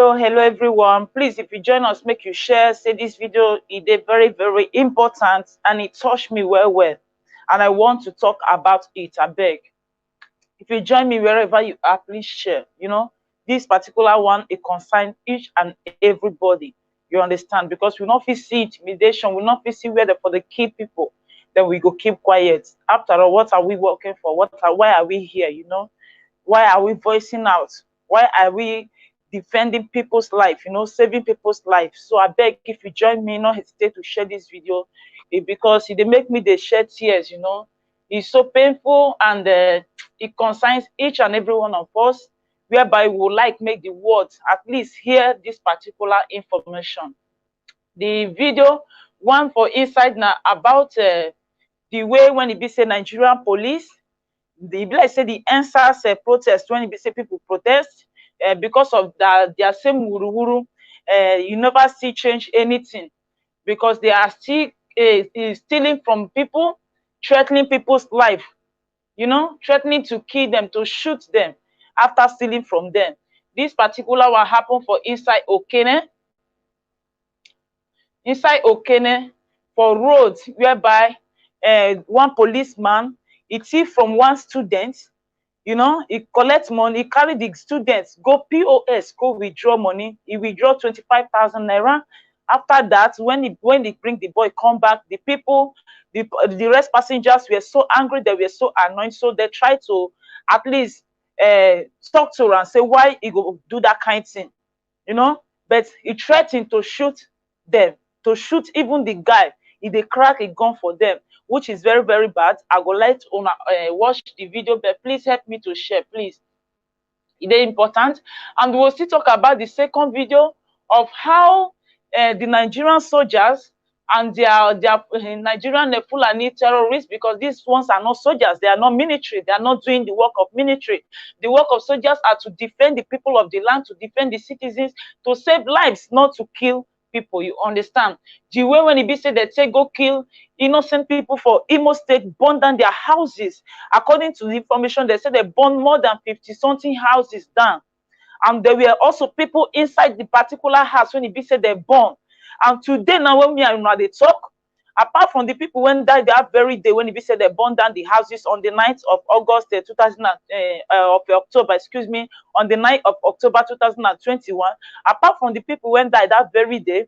Hello everyone. Please, if you join us, make you share. Say this video is very, very important and it touched me well. And I want to talk about it. I beg. If you join me wherever you are, please share. This particular one, it concerns each and everybody. You understand? Because we not fit see intimidation, we not fit see where for the key people. Then we go keep quiet. After all, what are we working for? Why are we here? Why are we voicing out? Why are we defending people's life, saving people's life? So I beg, if you join me, not hesitate to share this video, because they make me they shed tears. It's so painful, and it concerns each and every one of us, whereby we would like make the world at least hear this particular information. The video one for inside now about the way when it be say Nigerian police, the like say the answers protest, when it be say people protest because of their same wuru. You never see change anything, because they are still stealing from people, threatening people's life, threatening to kill them, to shoot them after stealing from them. This particular one happened for inside Okene, for roads whereby one policeman, he thief from one student, he collect money, he carry the students go POS, go withdraw money. He withdraw 25,000 naira. After that, when they bring the boy come back, the people, the rest passengers were so angry, they were so annoyed, so they try to at least talk to her and say why he go do that kind of thing, but he threatened to shoot them, to shoot even the guy if they crack a gun for them, which is very, very bad. I would like to watch the video, but please help me to share, please. It is important. And we'll still talk about the second video of how the Nigerian soldiers and their Nigerian Fulani terrorists, because these ones are not soldiers, they are not military, they are not doing the work of military. The work of soldiers are to defend the people of the land, to defend the citizens, to save lives, not to kill people. You understand? The way when it be said they say go kill innocent people for Imo State, burn down their houses. According to the information, they said they burned more than 50-something houses down. And there were also people inside the particular house when it be said they burn. And today now when we are they talk, apart from the people when died that very day when it be said they burned down the houses on the 9th of August of October, excuse me, on the 9th of October 2021, apart from the people when died that very day,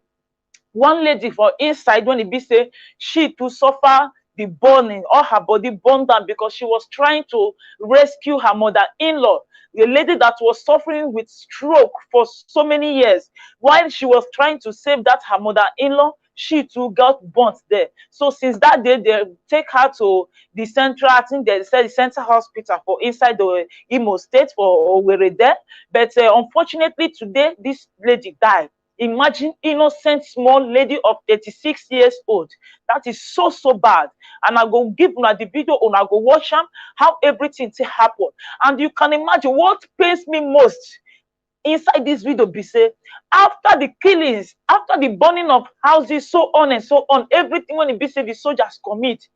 one lady for inside when it be say she to suffer the burning, all her body burned down, because she was trying to rescue her mother-in-law, the lady that was suffering with stroke for so many years. While she was trying to save that her mother-in-law, she too got burnt there. So since that day, they take her to the central, I think they said the central hospital for inside the Imo State for Owerri there. But unfortunately today, this lady died. Imagine innocent small lady of 36 years old. That is so bad. And I go give una the video, and I go watch them how everything happen. And you can imagine what pains me most inside this video be say, after the killings, after the burning of houses, so on and so on, everything when it be say the soldiers commit,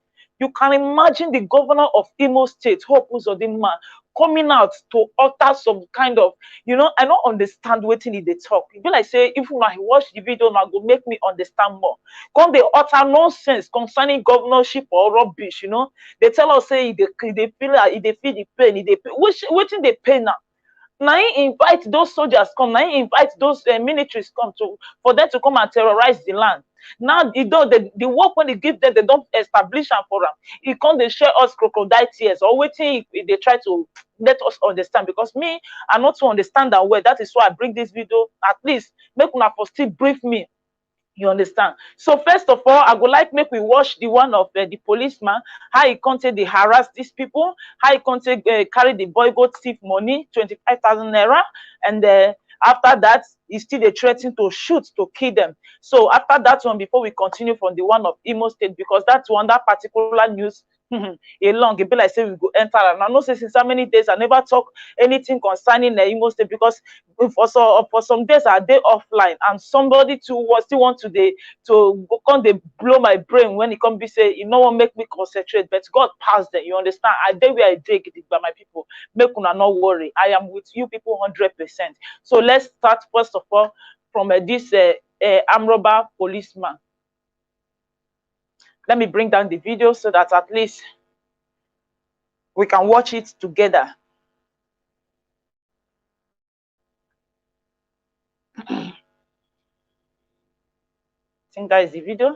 you can imagine the governor of Imo State, Hope Uzodinma, coming out to utter some kind of, I don't understand what they talk. It be like say, if I watch the video, now go make me understand more. Come they utter nonsense concerning governorship or rubbish, They tell us say they feel the pain, which in the pain now. Now invite those soldiers come, now invite those militaries come for them to come and terrorize the land. Now the work when they give them, they don't establish them for them. It can't they share us crocodile tears or waiting they try to let us understand, because me I not to understand that way. That is why I bring this video, at least make una for still brief me. You understand? So first of all, I would like make we watch the one of the policeman, how he content they harass these people, how he content carry the boy go thief money, 25,000 naira, and after that, he still they threatening to shoot, to kill them. So after that one, before we continue from the one of Imo State, because that's one, that particular news, along, it be like say we go enter. And I know say since how many days I never talk anything concerning the Imo State, because for some days I dey offline, and somebody too was still want to come they blow my brain when it come be say you no one make me concentrate, but God pass them. You understand? I dey where I dey by my people. Make una not worry. I am with you people 100%. So let's start first of all from this armed robber policeman. Let me bring down the video so that at least we can watch it together. I think that is the video.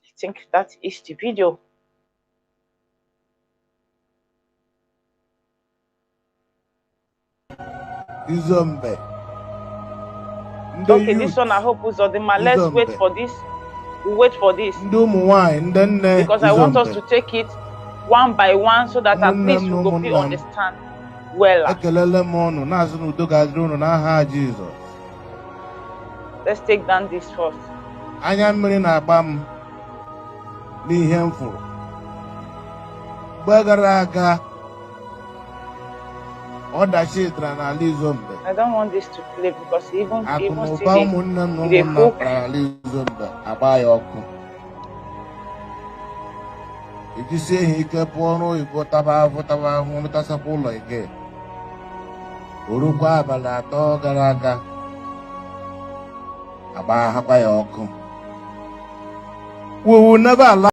I think that is the video. Izombe. Okay, this one I hope is Odima. Let's wait for this. We'll wait for this. Because I want us to take it one by one so that at least we will be understand well. Let's take down this first. I don't want this to play because even still they hook. If you say he kept on, you got taba, Mutasapola again. Uruqua Balato Garaga Abahabayoko. We will never allow.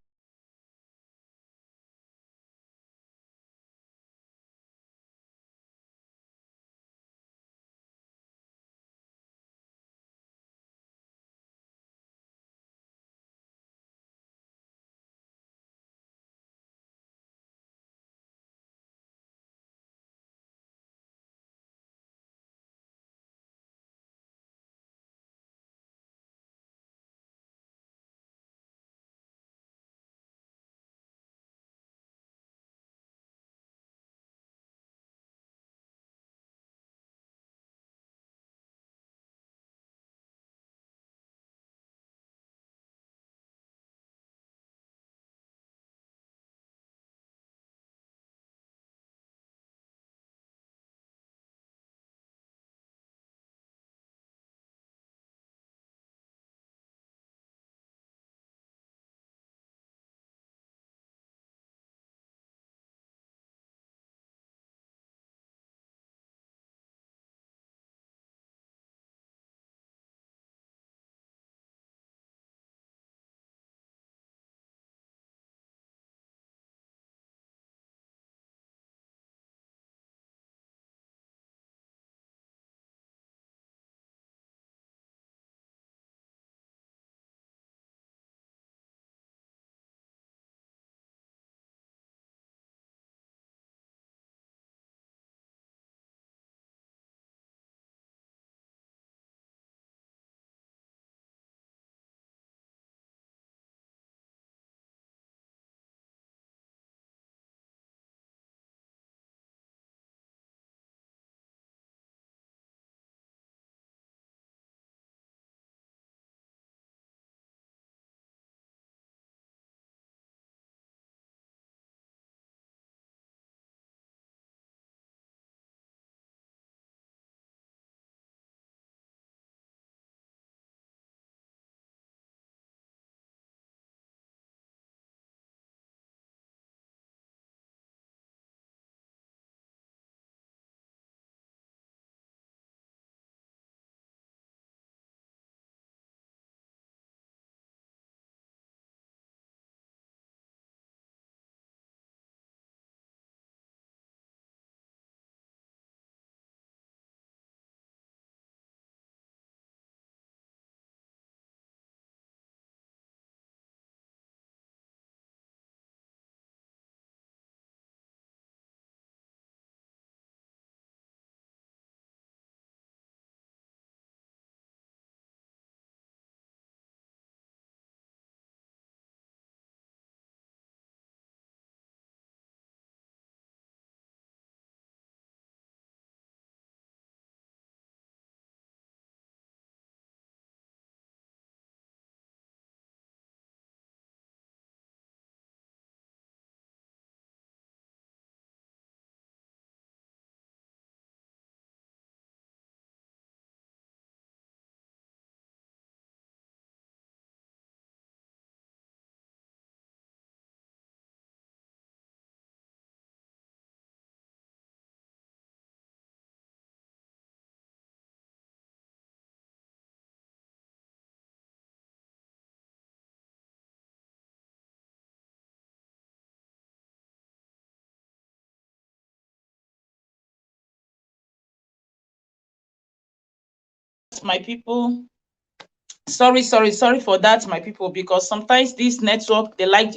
that, my people. Sorry for that, my people, because sometimes this network, they like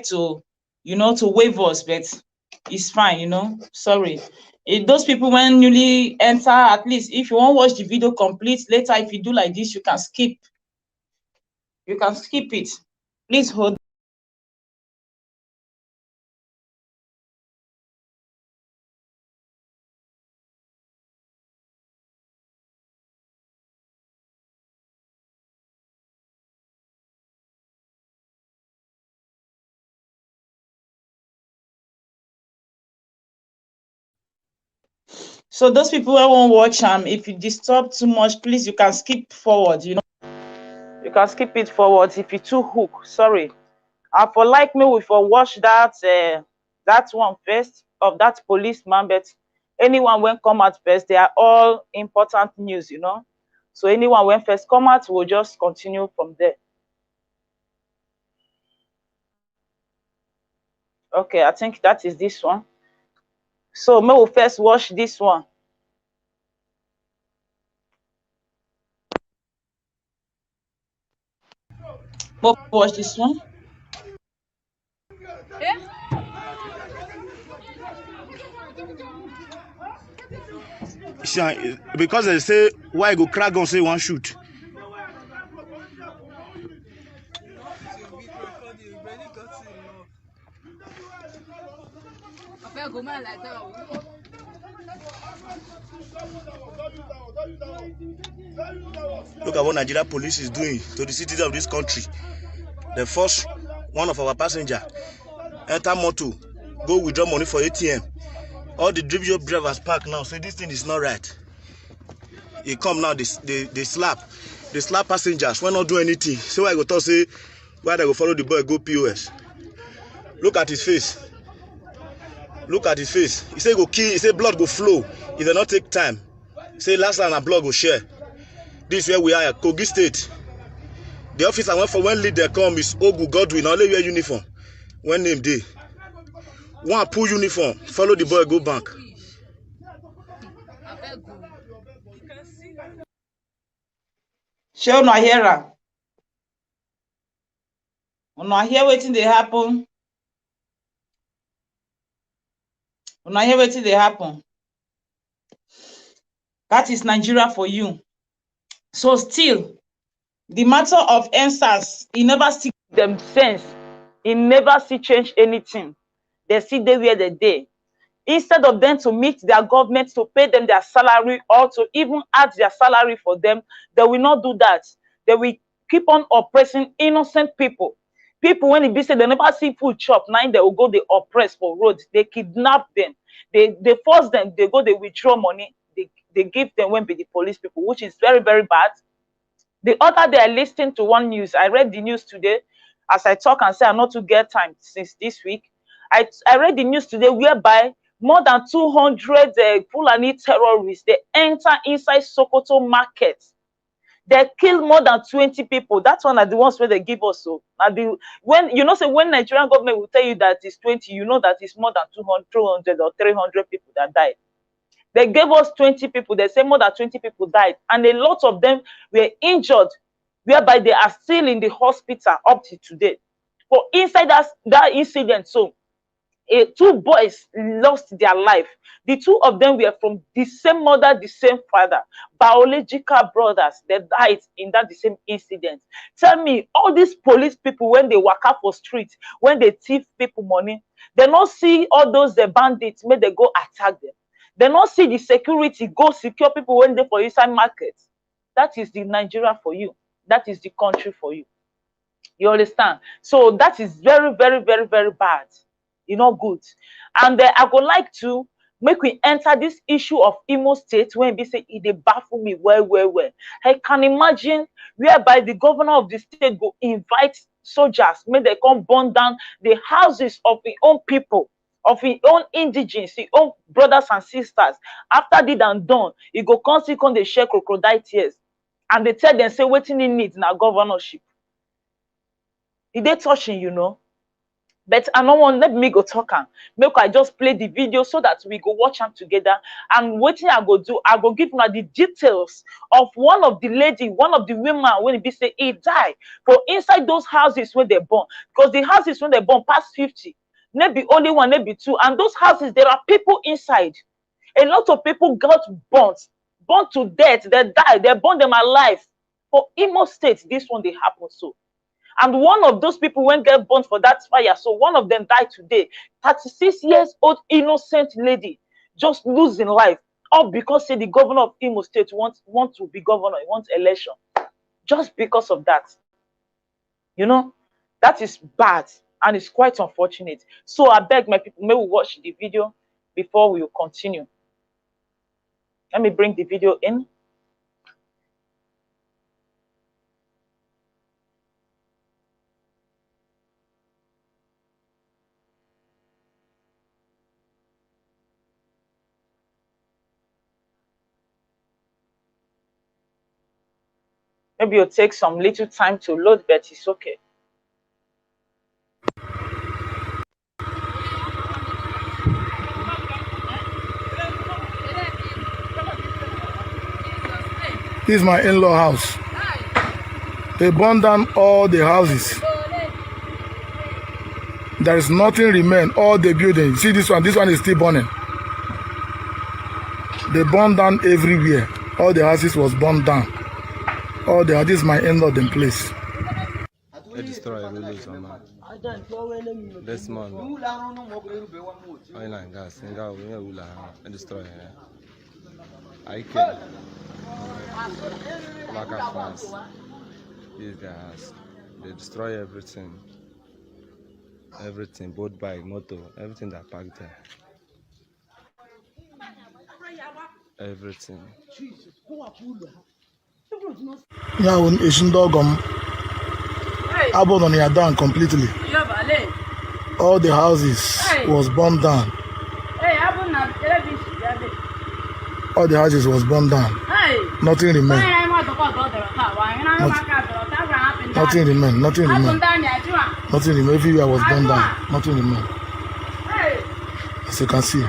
to, to wave us, but it's fine, sorry. If those people when newly enter, at least if you want to watch the video complete later, if you do like this, you can skip it. Please hold. So those people who won't watch if you disturb too much, please, you can skip forward, you can skip it forward if you too hook. Sorry. For like me, we for watch that that one first of that policeman, but anyone when come out first, they are all important news, So anyone when first come out, will just continue from there. Okay, I think that is this one. So may we first watch this one. We'll watch this one. Because they say why go crack gun say one shoot. Look at what Nigeria police is doing to the citizens of this country. They force one of our passengers enter motor, go withdraw money for ATM. All the drivers park now. Say this thing is not right. He come now, they slap passengers. Why not do anything? So I go talk say why they go follow the boy go POS. Look at his face. Look at his face. He say go kill. He say blood go flow. If they not take time. He say last time and blood go share. This is where we are at Kogi State. The officer went for when lead they come is Ogu Godwin. Only wear uniform. When name day. One pull uniform. Follow the boy go bank. Show no hear am. Una hear wetin dey happen. Una hear wetin dey happen. That is Nigeria for you. So still, the matter of answers, e never see them sense. E never see change anything. They see they where they dey. Instead of them to meet their government to pay them their salary or to even add their salary for them, they will not do that. They will keep on oppressing innocent people. People, when it be said they never see food chop, now they will go, they oppress for roads, they kidnap them, they force them, they go, they withdraw money, they give them when be the police people, which is very, very bad. The other day I listened to one news. I read the news today as I talk and say I'm not to get time since this week. I read the news today whereby more than 200 Fulani terrorists, they enter inside Sokoto market. They kill more than 20 people. That's one of the ones where they give us. So when when Nigerian government will tell you that it's 20, you know that it's more than 200, 200 or 300 people that died. They gave us 20 people. They say more than 20 people died. And a lot of them were injured, whereby they are still in the hospital up to today. For inside that incident, so two boys lost their life. The two of them were from the same mother, the same father, biological brothers. They died in that the same incident. Tell me, all these police people, when they walk up for streets, when they thief people money, they not see all those bandits, may they go attack them. They not see the security go secure people when they for inside markets. That is the Nigeria for you. That is the country for you. You understand? So that is very, very, very, very bad. Good. And I would like to make we enter this issue of Imo State when we say it baffle me well. I can imagine whereby the governor of the state go invite soldiers, may they come burn down the houses of the own people, of his own indigenes, his own brothers and sisters. After did and done, he go come they share crocodile tears. And they tell them, say, waiting in need in our governorship. Is they touching, But I don't want let me go talk am. Make I just play the video so that we go watch them together. And what I go do, I go give you the details of one of the women when it be say he died for inside those houses where they born. Because the houses when they born past 50, maybe only one, maybe two. And those houses, there are people inside. A lot of people got burnt to death. They died. They burn them alive. For Imo State, this one they happen so. And one of those people went get burnt for that fire. So one of them died today. 36 years old innocent lady just losing life. All because say the governor of Imo State want to be governor, he wants election. Just because of that. You know, that is bad and it's quite unfortunate. So I beg my people, may we watch the video before we will continue. Let me bring the video in. Maybe it'll take some little time to load, but it's okay. This is my in-law house. They burned down all the houses. There is nothing remain. All the buildings. See this one is still burning. They burned down everywhere. All the houses was burned down. All the this is my in-law in place. They destroy rulers on man. This man, oil and gas, and go we will destroy. I can. Like France, these guys, they destroy everything. Everything, boat, bike, motor, everything that packed there. Everything. Yeah, when Asian dog abandoned it down completely. All the houses was burned down. All the houses was burned down. Nothing remained. Nothing remained. Nothing remained. Nothing remained. Everywhere was burned down. Nothing remained. As you can see.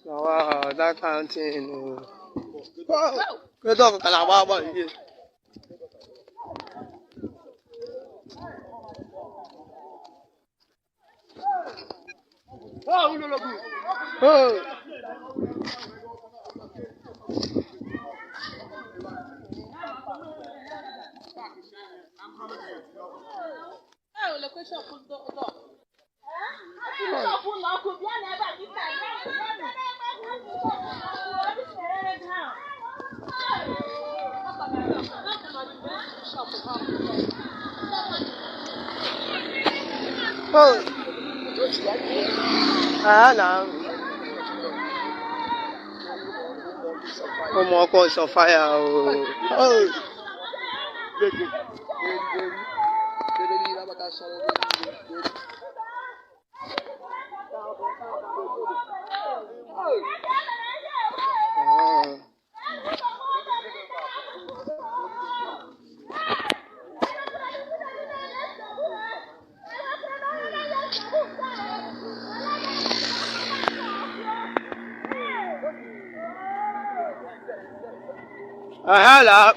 Wow, that kind of thing. Good dog, can I walk about it? Oh, no. Oh, my God, it's on fire. Oh. Hello.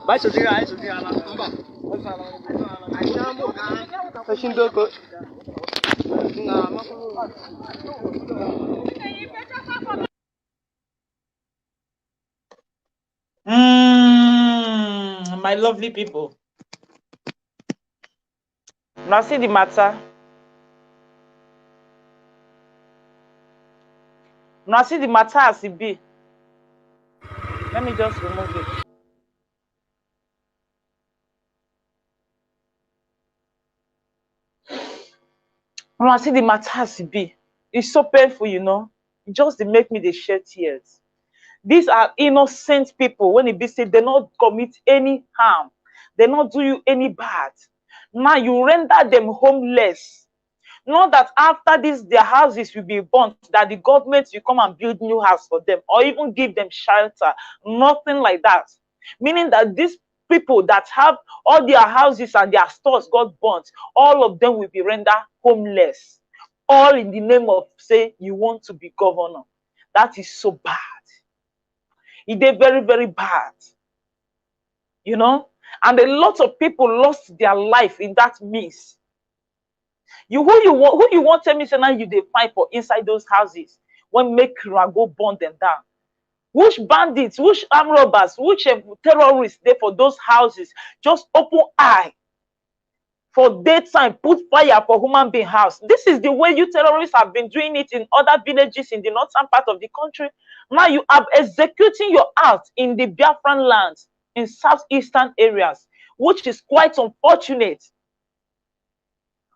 Bye, Ashindoko. My lovely people. Now see the matter. Now see the matter as it be. Let me just remove it. Now see the matter as it be. It's so painful, you know. It just they make me they shed tears. These are innocent people. When it be said, they not commit any harm. They not do you any bad. Now you render them homeless. Not that after this, their houses will be burnt, that the government will come and build new house for them or even give them shelter. Nothing like that. Meaning that these people that have all their houses and their stores got burnt, all of them will be rendered homeless. All in the name of, say, you want to be governor. That is so bad. It is very, very bad. You know? And a lot of people lost their life in that means. Who you want tell me say now you dey fight for inside those houses when make go burn them down? Which bandits, which armed robbers, which terrorists they for those houses just open eye for daytime, put fire for human being house? This is the way you terrorists have been doing it in other villages in the northern part of the country. Now you are executing your act in the Biafran lands, in southeastern areas, which is quite unfortunate.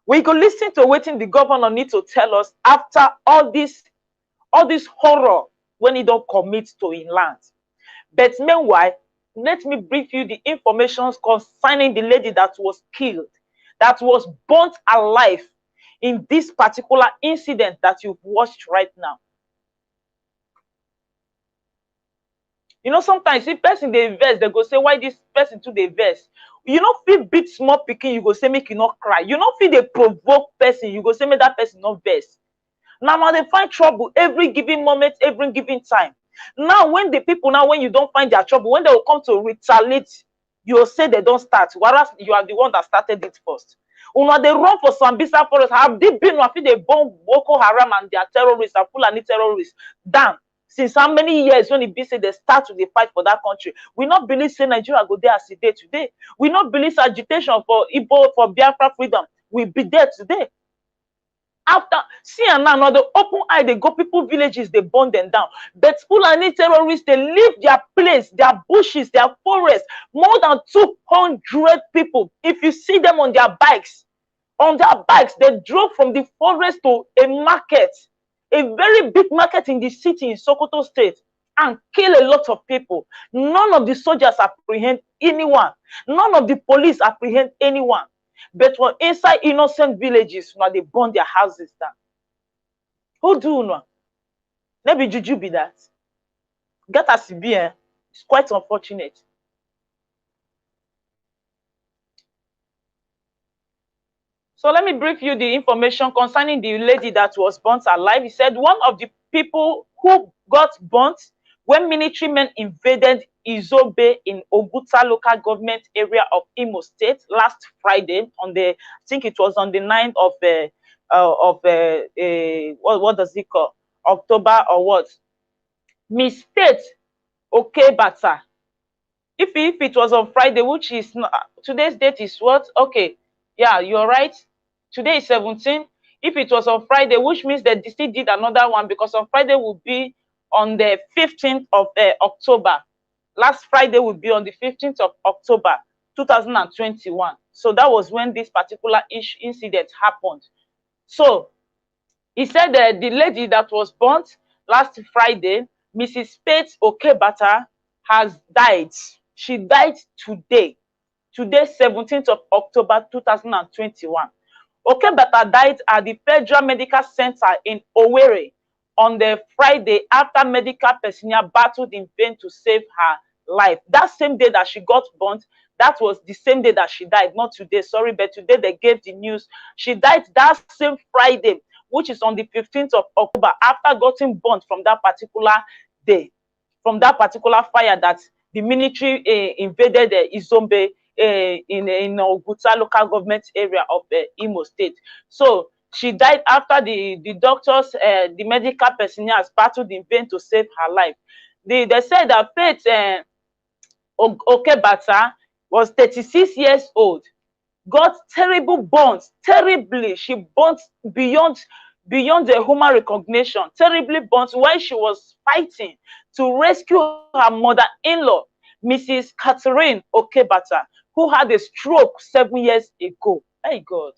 We go listen to what the governor need to tell us after all this horror when he don't commit to in land. But meanwhile, let me brief you the information concerning the lady that was killed, that was burnt alive in this particular incident that you've watched right now. You know, sometimes if person they vex, they go say, why this person to the vex? You know, feel beat small picking, you go say make you not cry. You know, feel they provoke person, you go say make that person not vex. Now they find trouble every given moment, every given time. Now when the people, when you don't find their trouble, when they will come to retaliate, you'll say they don't start, whereas you are the one that started it first. When they run for Sambisa forest, have they been after they bomb Boko Haram and their terrorists and Fulani terrorists down? Since how many years when it be said they start to the fight for that country? We not believe say Nigeria go there as a day today. We not believe agitation for Igbo, for Biafra freedom. We be there today. After see and now the open eye, they go people villages, they burn them down. But Fulani terrorists, they leave their place, their bushes, their forests. More than 200 people. If you see them on their bikes, they drove from the forest to a market. A very big market in the city in Sokoto State, and kill a lot of people. None of the soldiers apprehend anyone. None of the police apprehend anyone. But when inside innocent villages, now they burn their houses down. Who do you know? Maybe Juju be that. Get us be, it's quite unfortunate. So let me brief you the information concerning the lady that was burnt alive. He said one of the people who got burnt when military men invaded Izobe in Oguta local government area of Imo State last Friday on the, I think it was on the 9th of what does it call? October or what? Miss State, okay, Bata. If it was on Friday, which is not, today's date is what? Okay, yeah, you're right. Today is 17. If it was on Friday, which means that they still did another one, because on Friday will be on the 15th of October. Last Friday will be on the 15th of October, 2021. So that was when this particular incident happened. So he said that the lady that was burnt last Friday, Mrs. Faith Okebata, has died. She died today. Today, 17th of October, 2021. Okebata died at the Federal Medical Center in Owerri on the Friday after medical personnel battled in vain to save her life. That same day that she got burnt, that was the same day that she died. Not today, sorry, but today they gave the news. She died that same Friday, which is on the 15th of October, after getting burnt from that particular day, from that particular fire that the military invaded Izombe in Oguta local government area of Imo State. So she died after the doctors, the medical personnel has battled in vain to save her life. They said that Faith Okebata was 36 years old, got terrible burns, terribly. She burnt beyond the human recognition, terribly burnt while she was fighting to rescue her mother-in-law, Mrs. Catherine Okebata, who had a stroke 7 years ago. Hey God.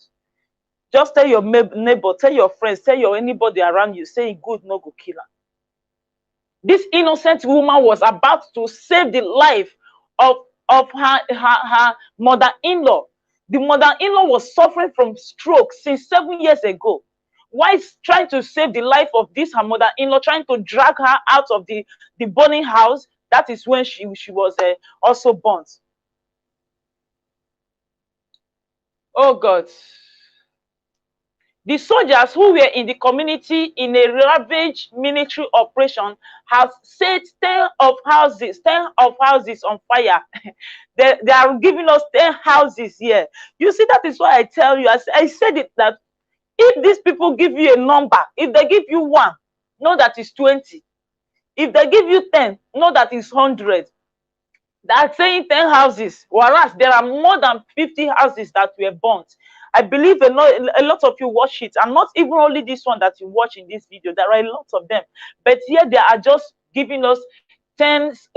Just tell your neighbor, tell your friends, tell anybody around you, say good no go kill her. This innocent woman was about to save the life of her mother-in-law. The mother-in-law was suffering from stroke since 7 years ago. While trying to save the life of this her mother-in-law, trying to drag her out of the burning house, that is when she was also burnt. Oh God. The soldiers who were in the community in a ravaged military operation have set 10 of houses on fire. They are giving us 10 houses here. You see, that is why I tell you, I said it, that if these people give you a number, if they give you 1, know that it's 20. If they give you 10, know that it's 100. That's saying 10 houses, whereas there are more than 50 houses that were burnt. I believe a lot of you watch it, and not even only this one that you watch in this video. There are a lot of them, but here they are just giving us tens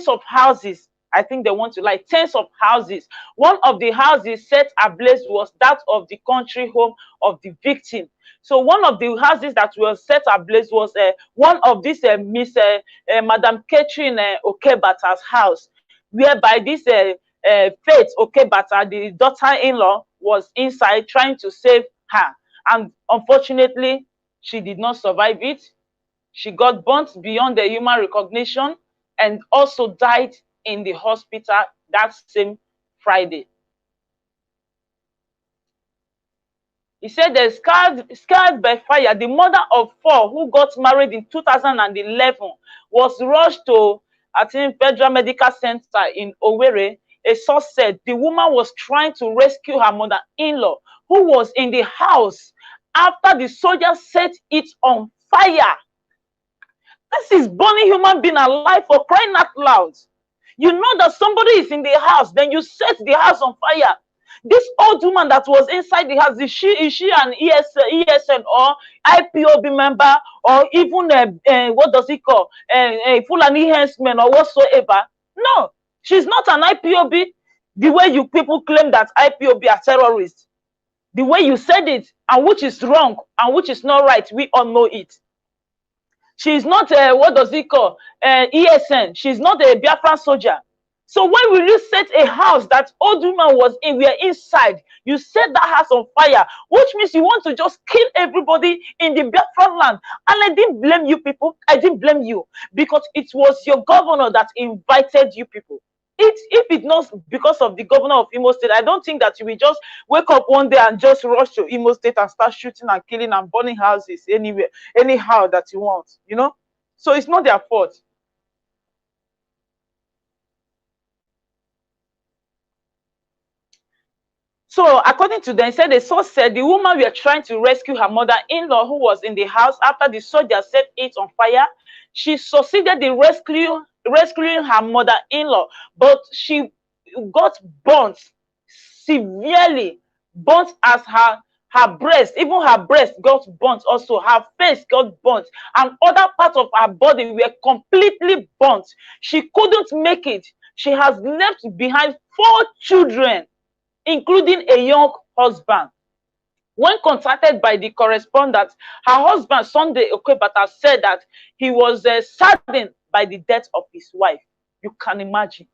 of houses. I think they want to like tens of houses. One of the houses set ablaze was that of the country home of the victim. So one of the houses that was set ablaze was one of this Madam Catherine Okebata's house, whereby this Faith Okebata, the daughter-in-law, was inside trying to save her. And unfortunately, she did not survive it. She got burnt beyond the human recognition and also died in the hospital that same Friday. He said they're scarred by fire. The mother of 4 who got married in 2011 was rushed to, I think, Federal Medical Center in Owerri. A source said the woman was trying to rescue her mother-in-law, who was in the house after the soldiers set it on fire. This is burning human being alive, for crying out loud. You know that somebody is in the house, then you set the house on fire. This old woman that was inside the house, is she an ESN or IPOB member, or even what does it call, Fulani henchman or whatsoever? No, she's not an IPOB. The way you people claim that IPOB are terrorists, the way you said it, and which is wrong and which is not right, we all know it. She's not what does it call, ESN. She's not a Biafran soldier. So when will you set a house that old woman was in, we are inside, you set that house on fire, which means you want to just kill everybody in the Biafran land. And I didn't blame you people. I didn't blame you, because it was your governor that invited you people. If it's not because of the governor of Imo State, I don't think that you will just wake up one day and just rush to Imo State and start shooting and killing and burning houses anywhere, anyhow that you want, you know? So it's not their fault. So according to them, said the source said the woman were trying to rescue her mother-in-law who was in the house after the soldiers set it on fire. She succeeded in rescuing her mother-in-law, but she got burnt, severely burnt, as her breast, even her breast got burnt also, her face got burnt, and other parts of her body were completely burnt. She couldn't make it. She has left behind 4 children, including a young husband. When contacted by the correspondent, her husband, Sunday Okebata, said that he was saddened by the death of his wife. You can imagine.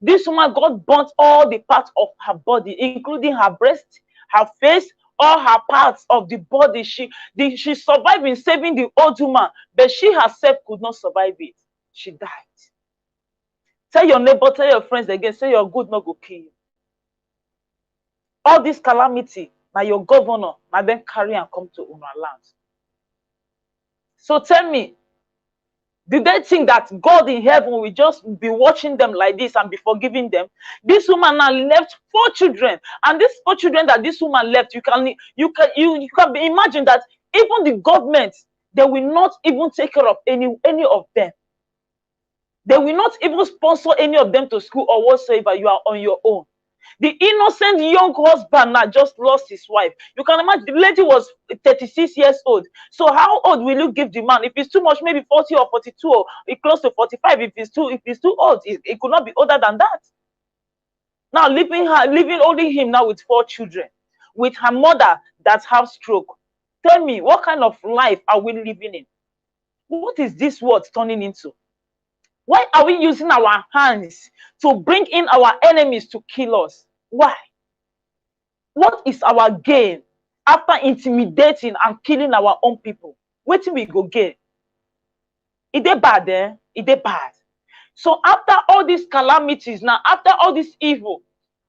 This woman got burnt all the parts of her body, including her breast, her face, all her parts of the body. She survived in saving the old woman, but she herself could not survive it. She died. Tell your neighbor, tell your friends again, say your good no go kill you. All this calamity, now your governor, now then carry and come to our land. So tell me, Did they think that God in heaven will just be watching them like this and be forgiving them? This woman now left 4 children, and these 4 children that this woman left, you can imagine that even the government, they will not even take care of any of them. They will not even sponsor any of them to school or whatsoever. You are on your own. The innocent young husband now just lost his wife. You can imagine the lady was 36 years old. So how old will you give the man? If it's too much, maybe 40 or 42 or close to 45. If it's too old, it could not be older than that. Now leaving only him now with 4 children, with her mother that have stroke. Tell me, what kind of life are we living in? What is this world turning into? Why are we using our hands to bring in our enemies to kill us? Why? What is our gain after intimidating and killing our own people? What do we go gain? Is it bad, eh? Is it bad? So after all these calamities, now after all this evil,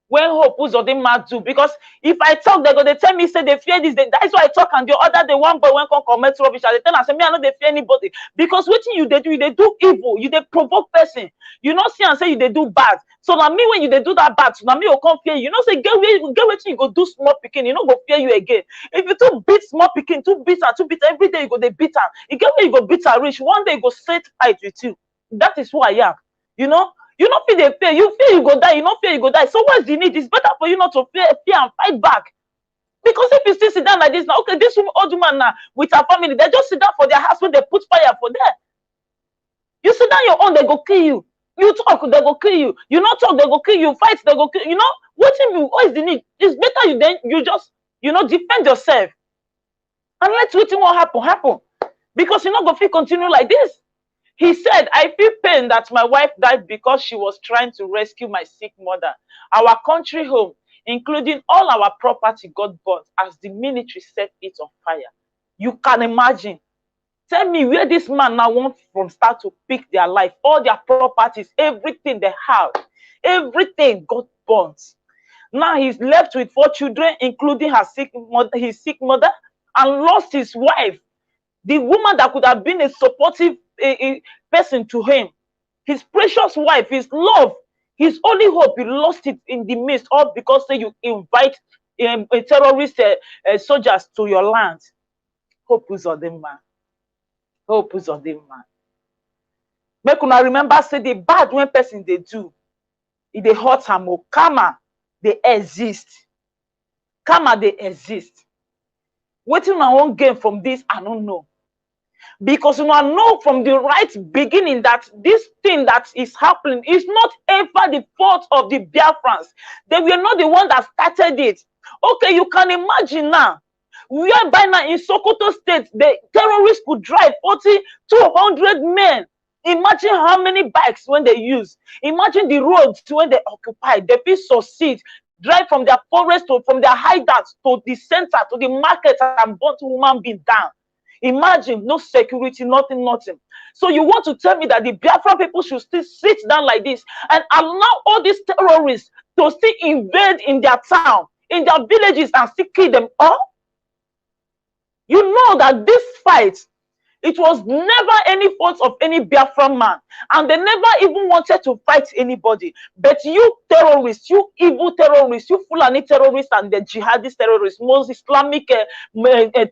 when hope was or they mad do, because if I talk, they're gonna tell me say they fear this. That's why I talk, and the other day one boy went come commit rubbish, and they tell us, me I know they fear anybody, because what they do evil, you they provoke person, you not see and say you they do bad. So now me when you they do that bad, so now me will come fear you. You know say get what you go do small picking, you know go fear you again. If you too beat small picking, too beat every day you go they beat her. You get where you go beat her rich, one day you go set fight with you. That is who I am, you know. You not feel they fear. You feel you go die. You not fear you go die. So what's the need? It's better for you not to fear and fight back. Because if you still sit down like this now, okay, this old woman now with her family, they just sit down for their house when they put fire for them. You sit down your own, they go kill you. You talk, they go kill you. You not talk, they go kill you. Fight, they go kill you. You know what is the need? It's better you just defend yourself and let what happen. Because you not go feel continue like this. He said, I feel pain that my wife died because she was trying to rescue my sick mother. Our country home, including all our property, got burnt as the military set it on fire. You can imagine. Tell me where this man now wants from start to pick their life. All their properties, everything they have, everything got burnt. Now he's left with 4 children, including his sick mother, and lost his wife. The woman that could have been a supportive person to him, his precious wife, his love, his only hope, he lost it in the midst, all because you invite terrorist soldiers to your land. Hope is on them, man. Hope is on them, man. Make una remember, say the bad when person they do, if they hurt them, karma, they exist. Karma, they exist. What I won't gain from this, I don't know. Because you know from the right beginning that this thing that is happening is not ever the fault of the Biafrans. They were not the one that started it. Okay, you can imagine now, whereby now in Sokoto State, the terrorists could drive 200 men. Imagine how many bikes when they use. Imagine the roads when they occupy. They will succeed. Drive from their forest or from their hideouts to the center, to the market, and burn human being down. Imagine, no security, nothing. So you want to tell me that the Biafra people should still sit down like this and allow all these terrorists to still invade in their town, in their villages, and still kill them all? You know that this fight, it was never any fault of any Biafran man, and they never even wanted to fight anybody. But you terrorists, you evil terrorists, you Fulani terrorists and the jihadist terrorists, most Islamic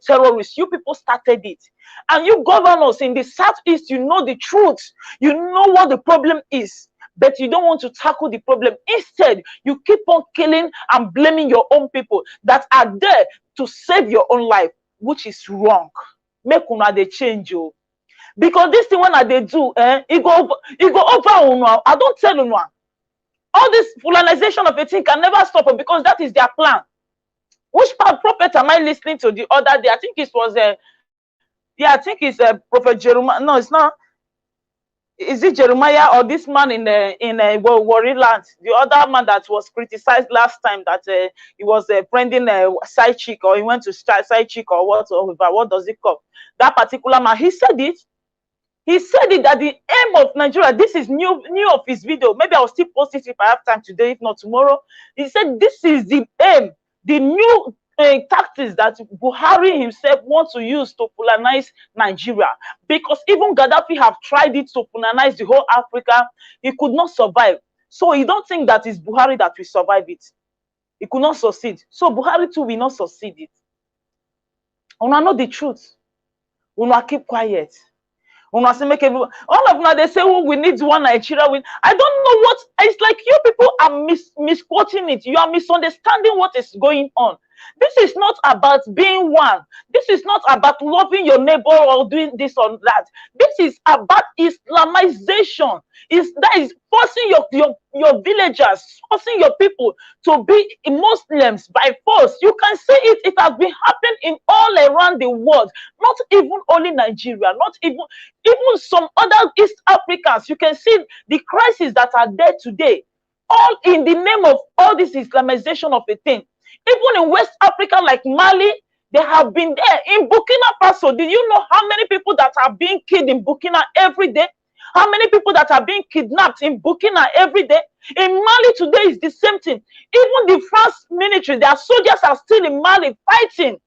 terrorists, you people started it. And you governors in the southeast, you know the truth. You know what the problem is, but you don't want to tackle the problem. Instead, you keep on killing and blaming your own people that are there to save your own life, which is wrong. Make una they change you, because this thing when they do, it go over una. I don't tell una. All this fulanization of a thing can never stop them, because that is their plan. Which prophet am I listening to the other day? I think it was I think it's Prophet Jeremiah. No, it's not. Is it Jeremiah or this man in Warri land? The other man that was criticized last time that he was friending a side chick, or he went to side chick or what does it call? That particular man, he said it. He said it that the aim of Nigeria, this is new of his video. Maybe I'll still post it if I have time today, if not tomorrow. He said this is the aim. The new tactics that Buhari himself wants to use to colonize Nigeria. Because even Gaddafi have tried it to colonize the whole Africa. He could not survive. So you don't think that it's Buhari that will survive it. He could not succeed. So Buhari too will not succeed it. Una know the truth. Una keep quiet. Una say make everyone, all of them, they say, oh, we need one Nigeria. I don't know what, it's like you people are misquoting it. You are misunderstanding what is going on. This is not about being one. This is not about loving your neighbor or doing this or that. This is about Islamization. That is forcing your villagers, forcing your people to be Muslims by force. You can see it. It has been happening in all around the world. Not even only Nigeria. Not even some other East Africans. You can see the crises that are there today. All in the name of all this Islamization of a thing. Even in West Africa, like Mali, they have been there. In Burkina Faso, do you know how many people that are being killed in Burkina every day? How many people that are being kidnapped in Burkina every day? In Mali today is the same thing. Even the France military, their soldiers are still in Mali fighting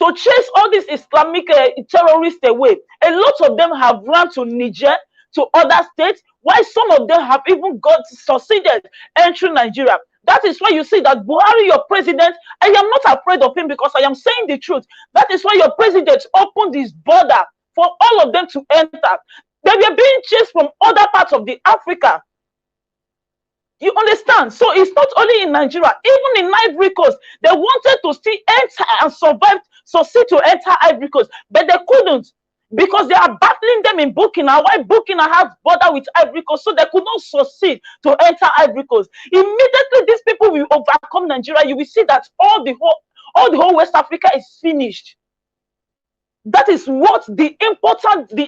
to chase all these Islamic terrorists away. A lot of them have run to Niger, to other states, while some of them have even succeeded entering Nigeria. That is why you see that Buhari, your president, I am not afraid of him because I am saying the truth. That is why your president opened this border for all of them to enter. They were being chased from other parts of the Africa. You understand? So it's not only in Nigeria, even in Ivory Coast, they wanted to still enter and succeed to enter Ivory Coast, but they couldn't. Because they are battling them in Burkina, while Burkina has border with Ivory Coast, so they could not succeed to enter Ivory Coast. Immediately, these people will overcome Nigeria. You will see that all the whole West Africa is finished. That is what the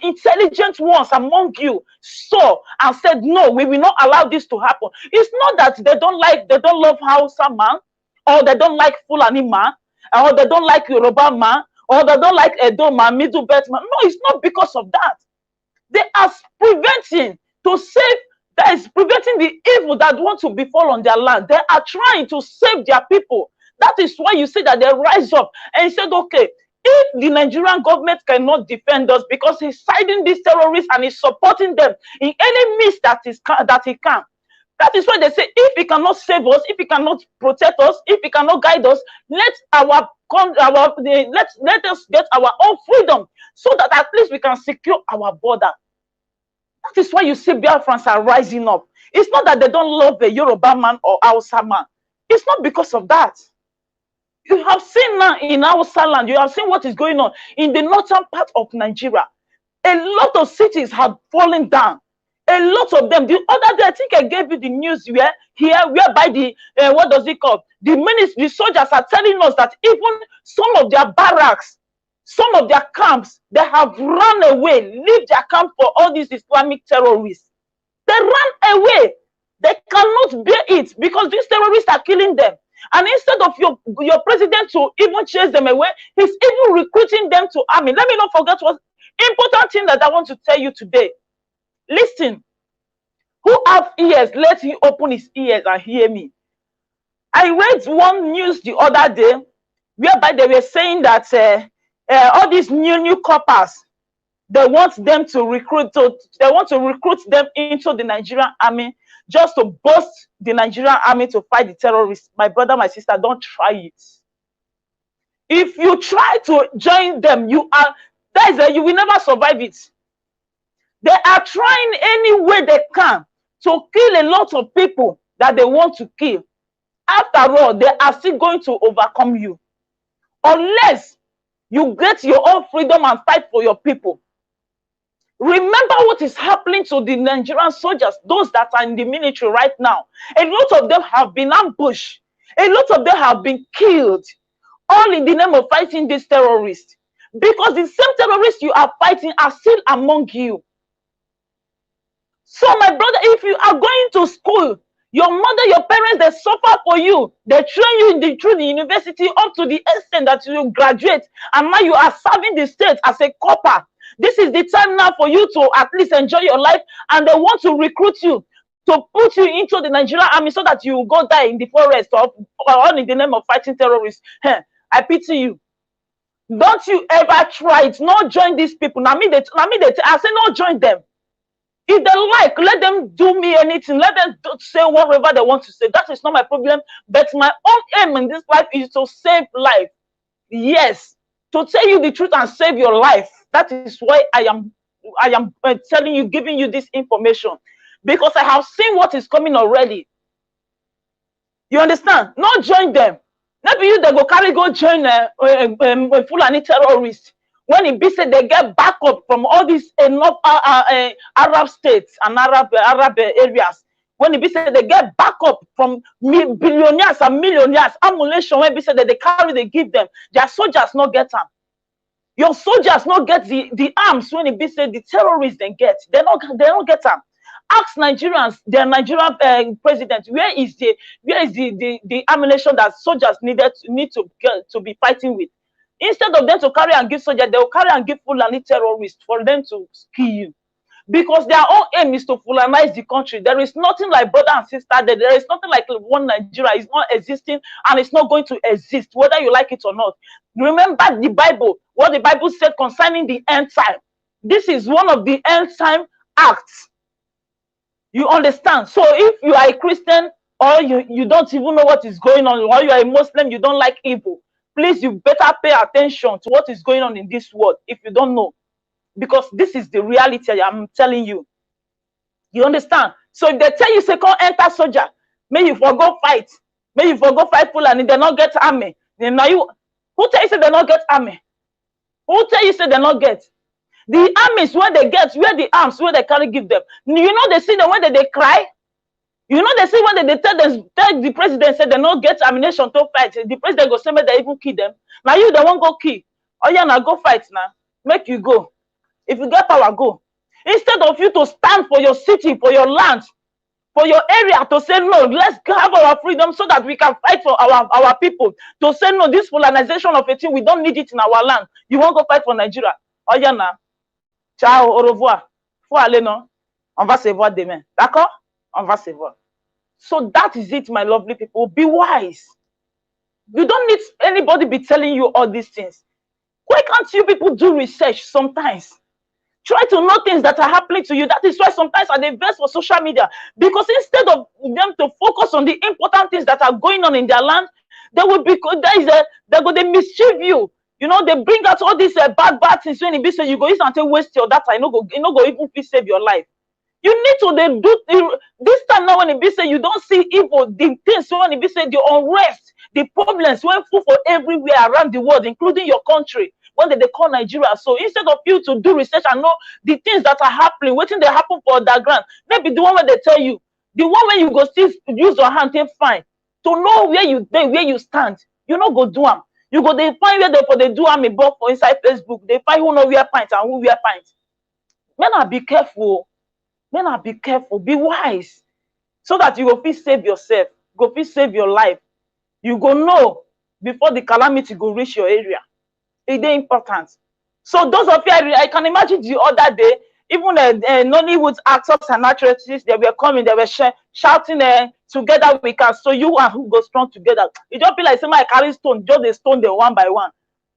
intelligent ones among you saw and said, no, we will not allow this to happen. It's not that they don't love Hausa man, or they don't like Fulani man, or they don't like Yoruba man, or they don't like Edo man, Middle Belt man. No, it's not because of that. They are preventing the evil that want to befall on their land. They are trying to save their people. That is why you see that they rise up and said, okay, if the Nigerian government cannot defend us because he's siding these terrorists and is supporting them in any means that he can. That is why they say, if he cannot save us, if he cannot protect us, if he cannot guide us, let us get our own freedom so that at least we can secure our border. That is why you see Biafrans are rising up. It's not that they don't love the Yoruba man or Hausa man. It's not because of that. You have seen now in Hausa land, you have seen what is going on in the northern part of Nigeria. A lot of cities have fallen down. A lot of them. The other day, I think I gave you the news whereby the what does it call? The soldiers are telling us that even some of their barracks, some of their camps, they have run away, leave their camp for all these Islamic terrorists. They ran away. They cannot bear it because these terrorists are killing them. And instead of your president to even chase them away, he's even recruiting them to army. Let me not forget what important thing that I want to tell you today. Listen, who have ears, let him open his ears and hear me. I read one news the other day whereby they were saying that all these new coppers, they want them to recruit them into the Nigerian army just to boost the Nigerian army to fight the terrorists. My brother, my sister, don't try it. If you try to join them, you will never survive it. They are trying any way they can to kill a lot of people that they want to kill. After all, they are still going to overcome you. Unless you get your own freedom and fight for your people. Remember what is happening to the Nigerian soldiers, those that are in the military right now. A lot of them have been ambushed. A lot of them have been killed. All in the name of fighting these terrorists. Because the same terrorists you are fighting are still among you. So my brother, if you are going to school, your mother, your parents, they suffer for you. They train you through the university up to the extent that you graduate. And now you are serving the state as a copper. This is the time now for you to at least enjoy your life. And they want to recruit you to put you into the Nigerian army so that you go die in the forest or in the name of fighting terrorists. I pity you. Don't you ever try it. Not join these people. I say not join them. If they like, let them do me anything. Let them say whatever they want to say. That is not my problem. But my own aim in this life is to save life. Yes, to tell you the truth and save your life. That is why I am telling you, giving you this information, because I have seen what is coming already. You understand? Not join them. Maybe you they go carry go join Fulani terrorists. When it be said they get backup from all these Arab states and Arab areas. When it be said they get backup from billionaires and millionaires, ammunition, when it be said that they carry, they give them. Their soldiers not get them. Your soldiers not get the arms when it be said the terrorists they get. They don't get them. Ask Nigerians, their Nigerian president, where is the ammunition that soldiers need to be fighting with? Instead of them to carry and give soldiers, they will carry and give Fulani terrorists for them to kill you. Because their own aim is to Fulanize the country. There is nothing like brother and sister. There is nothing like one Nigeria. It's not existing and it's not going to exist, whether you like it or not. Remember the Bible, what the Bible said concerning the end time. This is one of the end time acts. You understand? So if you are a Christian or you don't even know what is going on, or you are a Muslim, you don't like evil, please, you better pay attention to what is going on in this world if you don't know. Because this is the reality I'm telling you. You understand? So if they tell you, say, come enter soldier, may you forgo fight. May you forgo fight Fulani, they not get army. Then now you, who tell you say they not get army? Who tell you say they not get? The armies where they get, where the arms, where they carry give them. You know they see them when they cry. You know they see when they tell the president say they not get ammunition to fight. The president go say me they even kill them. Now you they won't go kill. Oh yeah, now go fight now. Make you go. If you get power, go. Instead of you to stand for your city, for your land, for your area, to say no, let's have our freedom so that we can fight for our people. To say no, this colonization of a thing, we don't need it in our land. You won't go fight for Nigeria. Oh yeah, now. Ciao, au revoir. Faut aller, non? On va se voir demain. D'accord? On va se voir. So that is it, my lovely people. Be wise. You don't need anybody be telling you all these things. Why can't you people do research sometimes? Try to know things that are happening to you. That is why sometimes I invest for social media. Because instead of them to focus on the important things that are going on in their land, they will be they mischief you. You know, they bring out all these bad things when it be so you go and waste your data. You know go even save your life. You need to do this time now when it be say you don't see evil, the things when it be say the unrest, the problems when full for everywhere around the world, including your country. When they call Nigeria. So instead of you to do research and know the things that are happening, waiting they happen for underground, maybe the one where they tell you, the one where you go still use your hand and find to know where you stand. You know go do them. You go they find where they do them above for inside Facebook. They find who know wear pants and who wear pants. Men are be careful. Men are be careful. Be wise, so that you will feel save yourself. Go feel save your life. You go know before the calamity go reach your area. It's important. So those of you, I can imagine the other day, even Nollywood actors and actresses, they were coming, they were shouting together we can. So you and who go strong together. It just be like somebody carry stone, just they stone them one by one.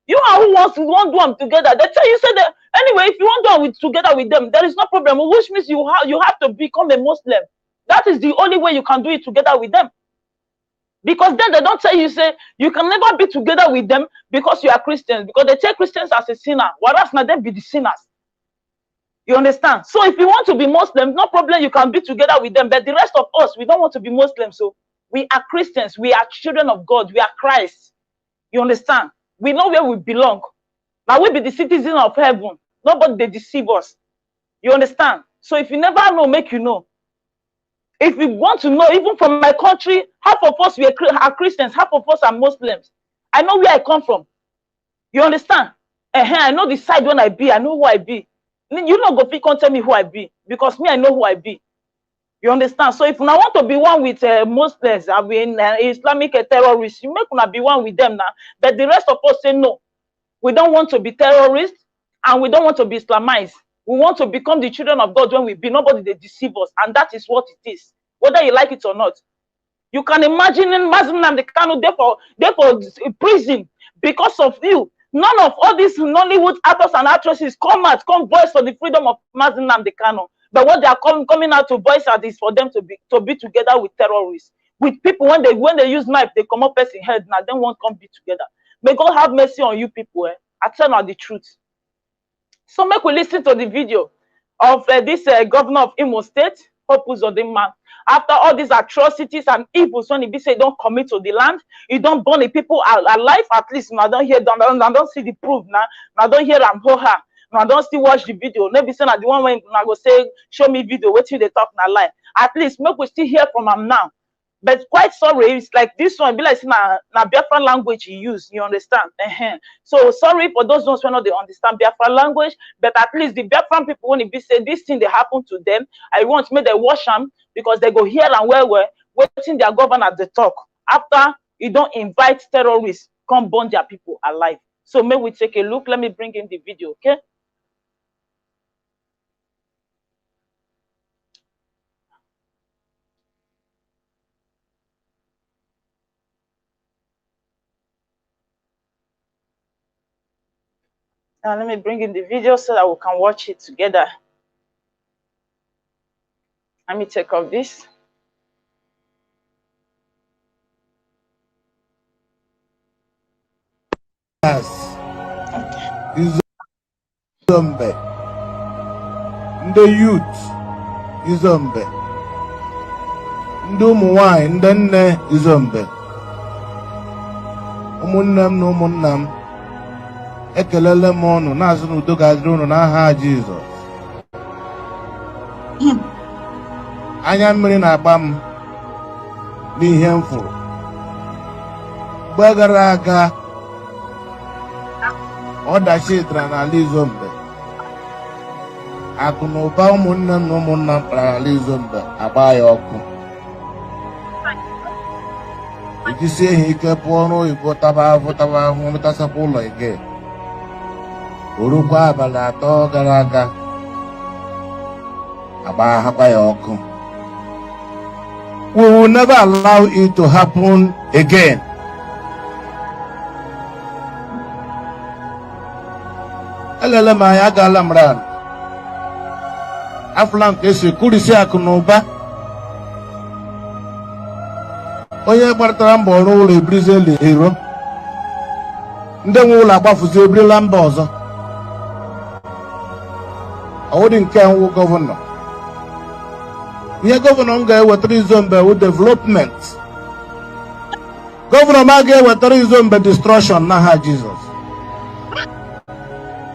You and who wants to do them together. They tell you say that anyway, if you want to do it together with them, there is no problem. Which means you have to become a Muslim. That is the only way you can do it together with them. Because then they don't tell you, say, you can never be together with them because you are Christians. Because they take Christians as a sinner. Whereas now they be the sinners. You understand? So if you want to be Muslim, no problem, you can be together with them. But the rest of us, we don't want to be Muslims. So we are Christians. We are children of God. We are Christ. You understand? We know where we belong. Now we be the citizens of heaven. Nobody they deceive us. You understand? So if you never know, make you know. If you want to know, even from my country, half of us are Christians, half of us are Muslims. I know where I come from. You understand? I know the side when I be. I know who I be. You not go can't tell me who I be, because me I know who I be. You understand? So if I want to be one with Muslims, I mean Islamic terrorists, you make una be one with them now. But the rest of us say no. We don't want to be terrorists, and we don't want to be Islamized. We want to become the children of God when we be. Nobody they deceive us, and that is what it is. whether you like it or not. You can imagine in Mazinam Kanu there for prison because of you. None of all these Nollywood actors and actresses come out, come voice for the freedom of Mazinam Kanu. But what they are coming out to voice out is for them to be together with terrorists, with people when they use knife, they come up person head now, then won't come be together. May God have mercy on you people. I tell you the truth. So make we listen to the video of this governor of Imo State, Hopus Odinma. After all these atrocities and evils, when he be say don't commit to the land, you don't burn the people alive. At least I don't hear, I don't see the proof now. I don't hear them hoha. I don't still watch the video. Maybe say the one when I go say show me video, wait till they talk na lie. At least make we still hear from him now. But quite sorry, it's like this one be like na Biafran language he use, you understand? So sorry for those ones who don't understand Biafran language, but at least the Biafran people, when it be say this thing they happen to them, I want to make them wash them because they go here and where waiting their governor the talk. After you don't invite terrorists, come burn their people alive. So may we take a look. Let me bring in the video, okay? Now let me bring in the video so that we can watch it together. Let me take off this. Izombe. The youth. Izombe. Ndị ụmụ nwanyị, ndị nne Izombe. Ụmụnne m na ụmụnna m, ekelele m ọnụ na-asị na udo ga-adịrị unu n'aha Jizọs. Anya mmiri na-agba m n'ihe m fụrụ. Mgbe gara aga, ọdachi dara n'ala Izombe. Akụ na ụba ụmụnne m na ụmụnna m kpara n'ala Izombe agba ya ọkụ. Ejisie ha ike pụọ n'oyibo taba ahụhụ metasakwa ụlọ ige. Orukwa abalị 3 gara aga agbahakwa ya ọkụ. We will never allow it to happen again. Elele m anya agaala m ran. Afụla nke esi kurisi akụ na ụba. Onye gbaratara mbọ ọrụ ụlọ ebrizeli ero. Ndị nwe ụlọ agbafuzi ebirila mba ọzọ. Ọwụdị nke nwụ gọvanọ. Ihe gọvanọ m ga-ewetara Izombe wụ development. Gọvanọ m ga-ewetara Izombe destruction n'aha Jizọs.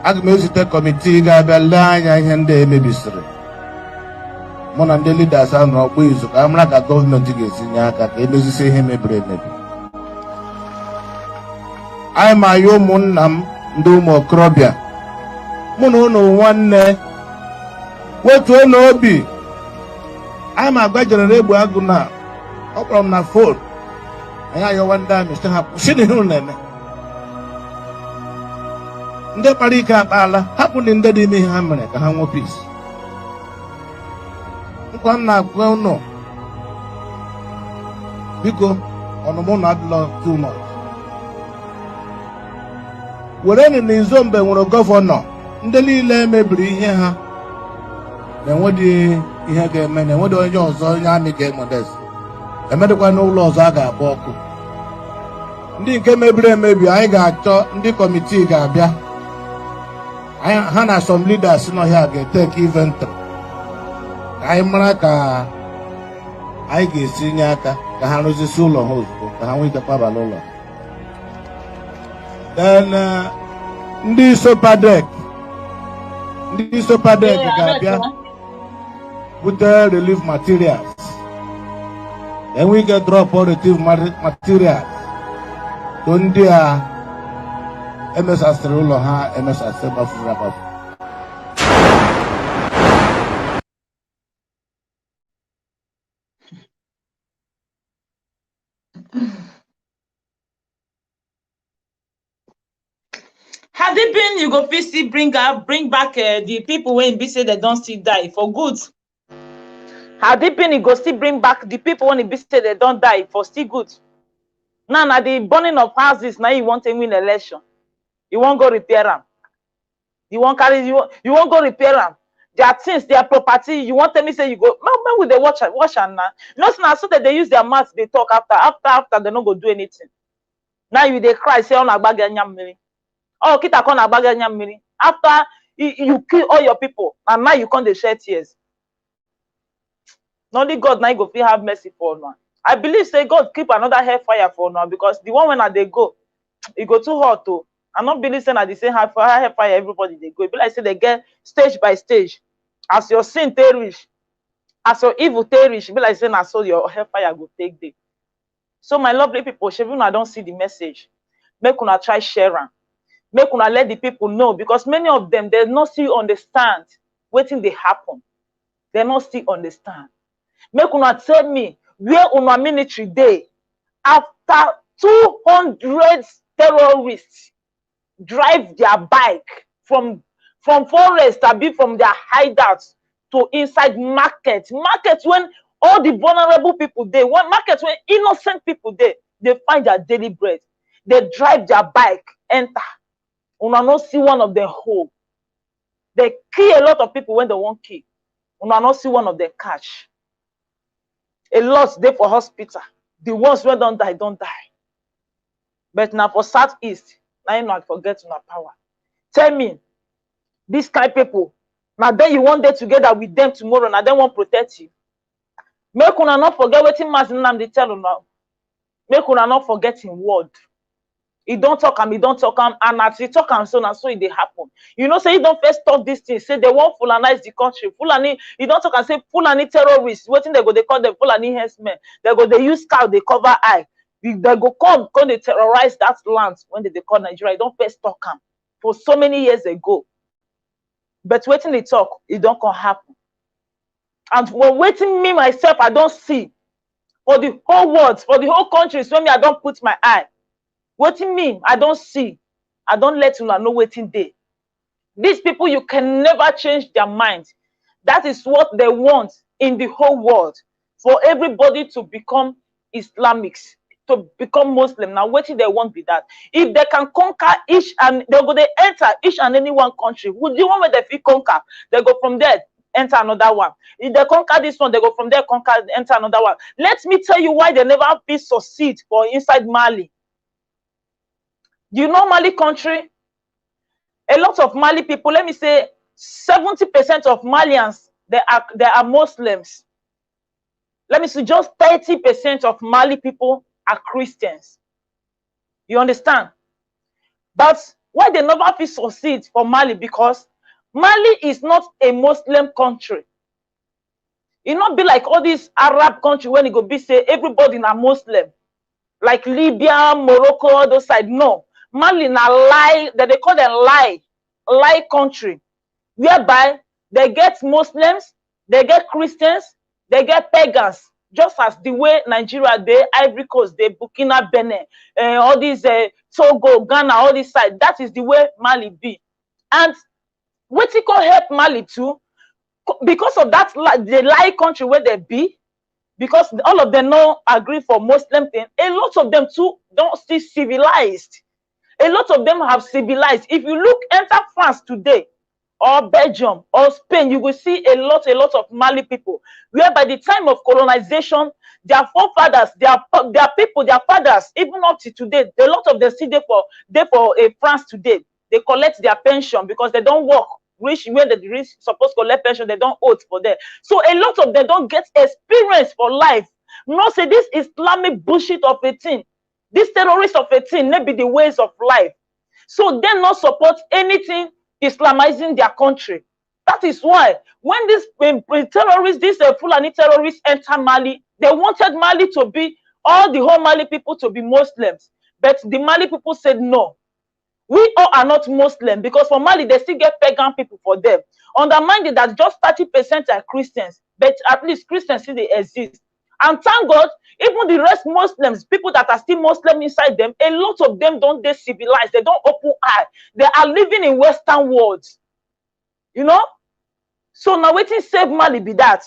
Aga m ezite kọmitii ga-abịa lee anya ihe ndị emebisiri. Mụ na ndị leaders ahụ n'ọkpụ izu ka amara ka gọọmenti ga-esi nye aka ka emezisi ihe mebiri emebi. Anyị ma ya ụmụnna m ndị ụmụ okorobịa. Mụ na ụnụ nwanne wetuo n'obi. Anyị ma agwa jerere egbu agụ na ọ kpọrọ m na fon. Anyị ayọwa ndị amị site ha kwụsị n'ihe unu na-eme. Ndị kpara ike akpaala hapụ ndị dị ime ihe ha mere ka ha nwee peace. Nkwa m na-agwa ụnụ biko ọnụmụ na adịla too much. Wereni na Izombe nwere gọvanọ ndị niile mebiri ihe ha na-enwedị ihe ga-eme na enwedị onye ọzọ onye amị ga-emodesi emedịkwa n'ụlọ ọzọ a ga-agba ọkụ. Ndị nke mebiri emebi anyị ga-achọ ndị kọmitii ga-abịa ha na some leaders n'ọhịa ga-eteke inventory ka anyị mara ka anyị ga-esi nye aka ka ha rụzisi ụlọ ha ozugbo ka ha nwee ike kwabala ụlọ. Then ndị sopadek ga-abịa bute relief materials. Then we get drop relief materials to ndị a emesasịrị ụlọ ha emesasị gbafuru agbafu. Had it been you go still bring back the people when be say they don't still die for good? Had it been, it go still bring back the people when it be say they don't die for still good. Now the burning of houses, now you want to win election. You won't go repair them. You won't carry, you won't go repair them. Their things, their property, you want me say you go, when will they watch and now? No, so that they use their mouth, they talk after they don't go do anything. Now you they cry, say on a bag mini. Oh, kita kon a bag mini. After you kill all your people, and now you can't shed tears. Only God now go feel have mercy for now. I believe say God keep another hellfire for now, because the one when they go, it go too hot too. I'm not believing saying that they say hellfire everybody they go. It be like say they get stage by stage. As your sin they reach, as your evil they reach, it be like saying I saw your hellfire go take day. So my lovely people, even I don't see the message, make una try sharing. Make una let the people know, because many of them they not still understand waiting they happen. They not still understand. Make una tell me where una military day after 200 terrorists drive their bike from forest, or be from their hideouts to inside market when all the vulnerable people there, when market when innocent people there, they find their daily bread. They drive their bike, enter. Una not see one of them whole. They kill a lot of people when they won't kill. Una not see one of them catch. A lot there for hospital. The ones who don't die, don't die. But now for Southeast, now you not forget una power. Tell me, these kind of people, now then you one day together with them tomorrow, now they won't protect you. Make una not forget what they tell you now. Make una not forget in word. He don't talk and and as he talk and so it they happen. You know, say you don't first stop this thing, say they won't Fulanize the country. Fulani, you don't talk and say Fulani terrorists, waiting they go, they call them Fulani herdsmen. They go, they use cow, they cover eye. They go come they terrorize that land when they call Nigeria. You don't first talk them for so many years ago. But waiting they talk, it don't come happen. And when waiting me myself, I don't see. For the whole world, for the whole countries, when me I don't put my eye. What you mean? I don't see. I don't let you know waiting day. These people, you can never change their mind. That is what they want in the whole world. For everybody to become Islamics, to become Muslim. Now, what they want be that? If they can conquer each and they go, they enter each and any one country. Would you want where they feel conquer? They go from there, enter another one. If they conquer this one, they go from there, conquer, enter another one. Let me tell you why they never be succeed for inside Mali. You know Mali country, a lot of Mali people, let me say 70% of Malians, they are Muslims. Let me say just 30% of Mali people are Christians. You understand? But why they never feel succeed for Mali? Because Mali is not a Muslim country. It not be like all these Arab country when it go be say everybody na Muslim. Like Libya, Morocco, all those side. No. Mali na lie, that they call them lie country, whereby they get Muslims, they get Christians, they get pagans, just as the way Nigeria, they Ivory Coast, they Burkina Benin, all these Togo, Ghana, all this side. That is the way Mali be. And what you can help Mali too, because of that, the lie country where they be, because all of them don't agree for Muslim thing, a lot of them too don't see civilized. A lot of them have civilized. If you look, enter France today, or Belgium, or Spain, you will see a lot of Mali people, where by the time of colonization, their forefathers, their people, their fathers, even up to today, a lot of them still there for France today. They collect their pension because they don't work. Rich where the rich supposed to collect pension, they don't oath for them. So a lot of them don't get experience for life. No, say this Islamic bullshit of a thing. These terrorists of a thing may be the ways of life. So they not support anything Islamizing their country. That is why when these terrorists, these Fulani terrorists enter Mali, they wanted Mali to be, all the whole Mali people to be Muslims. But the Mali people said no. We all are not Muslim, because for Mali, they still get pagan people for them. Undermining that just 30% are Christians, but at least Christians still they exist. And thank God, even the rest Muslims, people that are still Muslim inside them, a lot of them don't they civilize, they don't open eye. They are living in Western worlds. You know? So now waiting save Mali be that.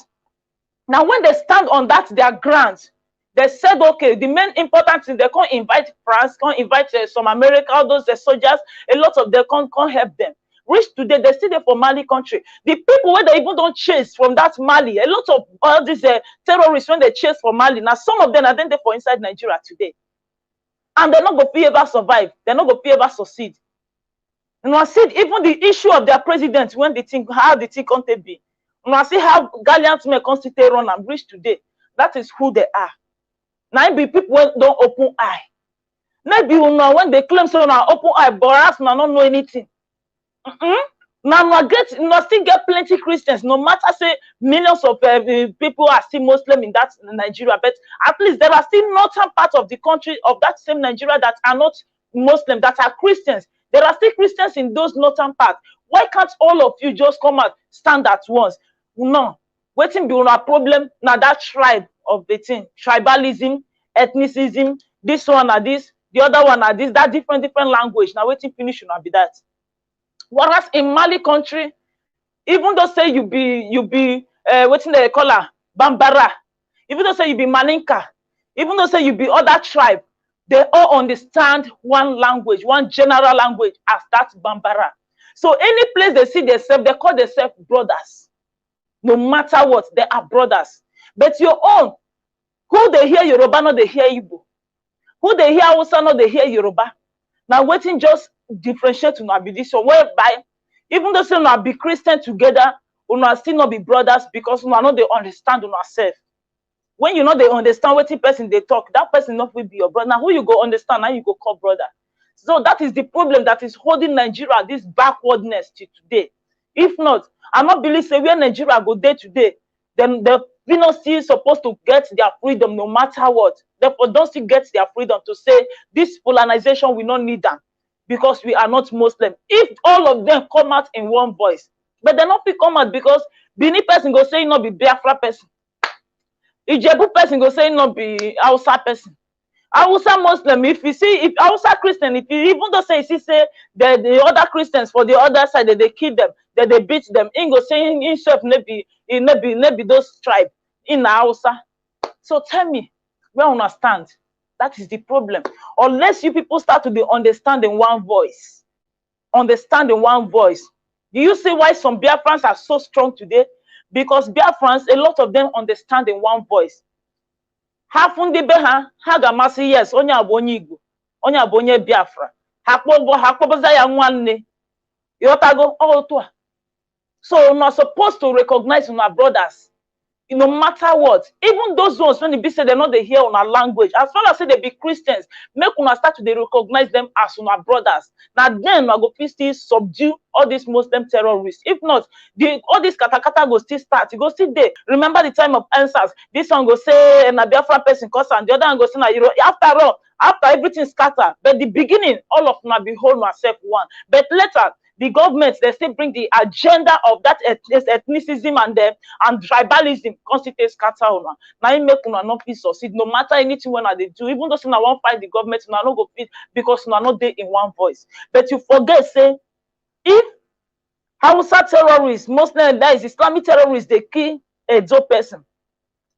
Now, when they stand on that, their ground, they said, okay, the main important thing, they can't invite France, can't invite some America, all those soldiers, a lot of them can't help them. Reach today, they still there for Mali country. The people where they even don't chase from that Mali, a lot of all these terrorists, when they chase for Mali, now some of them are then there for inside Nigeria today. And they're not going to ever survive. They're not going to ever succeed. And I said, even the issue of their president, when they think, how the thing can't be. And I see how Galliant may constitute run and reach today. That is who they are. Now, be people when don't open eye. Maybe you know when they claim so now open eye, but us now don't know anything. Now still get plenty Christians. No matter say millions of people are still Muslim in that Nigeria, but at least there are still northern part of the country of that same Nigeria that are not Muslim, that are Christians. There are still Christians in those northern parts. Why can't all of you just come out stand at once? No, waiting be a problem. Now that tribe of the thing, tribalism, ethnicism, this one are this, the other one are this, that different language. Now waiting finish should not be that. Whereas in Mali country, even though say you be waiting they call her Bambara, even though say you be Maninka, even though say you be other tribe, they all understand one language, one general language as that Bambara. So any place they see themselves, they call themselves brothers. No matter what, they are brothers. But your own, who they hear Yoruba, not they hear Igbo. Who they hear Hausa, not they hear Yoruba. Now waiting just differentiate to not be this one. Whereby, even though say not be Christian together, you not still not be brothers because you know they understand yourself. When you know they understand what person they talk, that person not will be your brother. Now who you go understand, now you go call brother. So that is the problem that is holding Nigeria, this backwardness to today. If not, I'm not believe say where Nigeria go day today, then the not still supposed to get their freedom no matter what. Therefore, don't still get their freedom to say this colonization we don't need them because we are not Muslim. If all of them come out in one voice, but they not come out because Bini person go say not be Biafra person. Ijebu person go say not be Hausa person. Hausa Muslim, if you see, if Hausa Christian, if you even though say the other Christians for the other side that they kill them, that they beat them, in go saying himself maybe those tribe in Hausa. So tell me, we understand. That is the problem. Unless you people start to be understanding one voice, understanding one voice. Do you see why some Biafrans are so strong today? Because Biafrans, a lot of them understand in one voice. Hafundi beha hagamasi yes onye abonye Igbo onye abonye Biafra hakpoboza ya nwanne yotago otu a. So we're not supposed to recognize our brothers no matter what. Even those ones when they be said they're not they hear on our language, as far as say they be Christians, make una start to recognize them as our brothers. Now then we go still subdue all these Muslim terrorists. If not, all this katakata go still start. You go still there. Remember the time of answers. This one go say and a Biafra person cause and the other one go say na Euro. After all, after everything scatter, but the beginning, all of them be whole myself one. But later, the government, they still bring the agenda of that ethnicism and tribalism, constitute scatter. Now it make una not fit succeed, no matter anything when they do. Even though you won't fight the government, you not go fit because you are not there in one voice. But you forget, say, if Hausa terrorists, Muslim, that is Islamic terrorists, they kill a Joe person,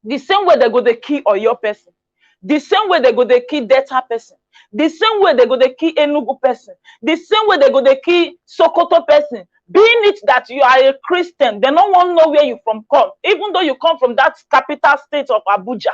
the same way they go they kill or your person. The same way they go they kill Delta person. The same way they go they kill Enugu person. The same way they go they kill Sokoto person. Being it that you are a Christian, they don't want to know where you from come. Even though you come from that capital state of Abuja,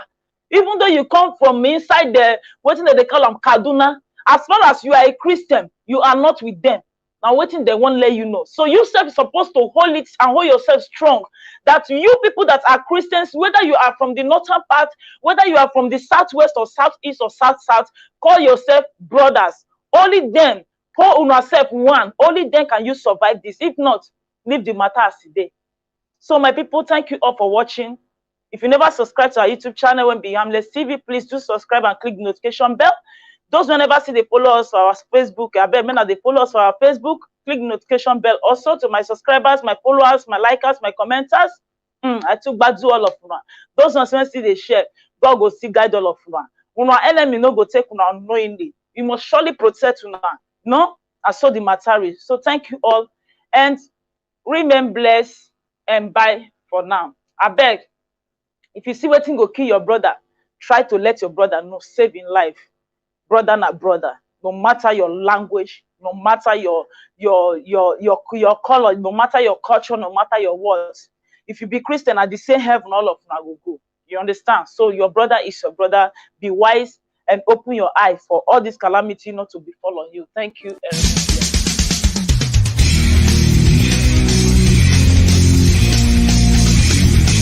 even though you come from inside the what they call them Kaduna, as far as you are a Christian, you are not with them. Now waiting they won't let you know. So you self supposed to hold it and hold yourself strong. That you people that are Christians, whether you are from the northern part, whether you are from the southwest or southeast or south, call yourself brothers. Only then, call yourself one. Only then can you survive this. If not, leave the matter as today. So my people, thank you all for watching. If you never subscribe to our YouTube channel when be Harmless TV, please do subscribe and click the notification bell. Those who never see they follow us for our Facebook, I bet men they follow us for our Facebook, click the notification bell. Also to my subscribers, my followers, my likers, my commenters, I took back to all of them. Those ones when see they share, God go see guide all of them. When our enemy no go take una unknowingly, we must surely protect una. No, I saw the matter. So thank you all and remain blessed and bye for now. I beg. If you see wetin go kill your brother, try to let your brother know, save in life. Brother na brother, no matter your language, no matter your color, no matter your culture, no matter your words. If you be Christian, at the same heaven, all of una go go. You understand? So your brother is your brother. Be wise and open your eye for all this calamity not to befall on you. Thank you, Eric.